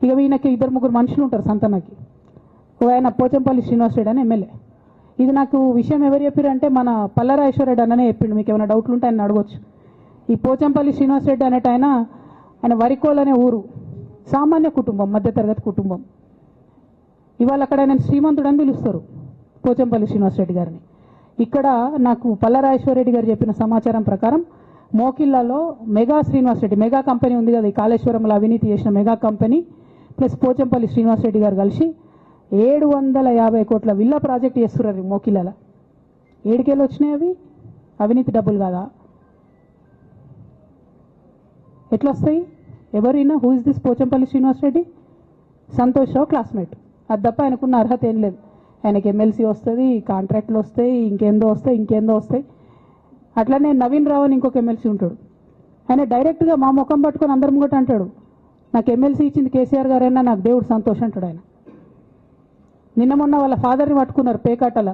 ఇక ఈయనకి 2-3 మనుషులు ఉంటారు సంతనకి. ఆయన పోచంపల్లి శ్రీనివాసరెడ్డి అని ఎమ్మెల్యే. ఇది నాకు విషయం ఎవరు చెప్పారు అంటే మన పల్లరాజేశ్వరరెడ్డి అన్ననే చెప్పిండు. మీకు ఏమైనా డౌట్లు ఉంటే ఆయన అడగొచ్చు. ఈ పోచంపల్లి శ్రీనివాసరెడ్డి అనేట ఆయన వరికోల్ అనే ఊరు, సామాన్య కుటుంబం, మధ్యతరగతి కుటుంబం. ఇవాళ అక్కడ ఆయన శ్రీమంతుడు అని పిలుస్తారు పోచంపల్లి శ్రీనివాసరెడ్డి గారిని. ఇక్కడ నాకు పల్లరాజేశ్వరరెడ్డి గారు చెప్పిన సమాచారం ప్రకారం మోకిల్లాలో మెగా శ్రీనివాసరెడ్డి, మెగా కంపెనీ ఉంది కదా, ఈ కాళేశ్వరంలో అవినీతి చేసిన Mega company plus Pochampally Srinivas Reddy గారు కలిసి 750 కోట్ల విల్లా ప్రాజెక్ట్ చేస్తున్నారు మోకిల్లాల. ఏడుకేళ్ళు వచ్చినాయి అవి? అవినీతి డబ్బులు కాదా? ఎట్లా వస్తాయి? ఎవరైనా who is this Pochampally Srinivas Reddy? Santosh Rao classmate. అది తప్ప ఆయనకున్న అర్హత ఏం లేదు. ఆయనకి ఎమ్మెల్సీ వస్తుంది, కాంట్రాక్ట్లు వస్తాయి, ఇంకేందో వస్తాయి. అట్లనే నవీన్ రావు అని ఇంకొక ఎమ్మెల్సీ ఉంటాడు. ఆయన డైరెక్ట్గా మా ముఖం పట్టుకొని అందరి ముంగట అంటాడు, నాకు ఎమ్మెల్సీ ఇచ్చింది కేసీఆర్ గారైనా నాకు దేవుడు సంతోషం అంటాడు ఆయన. నిన్న మొన్న వాళ్ళ ఫాదర్ని పట్టుకున్నారు పేకాటల.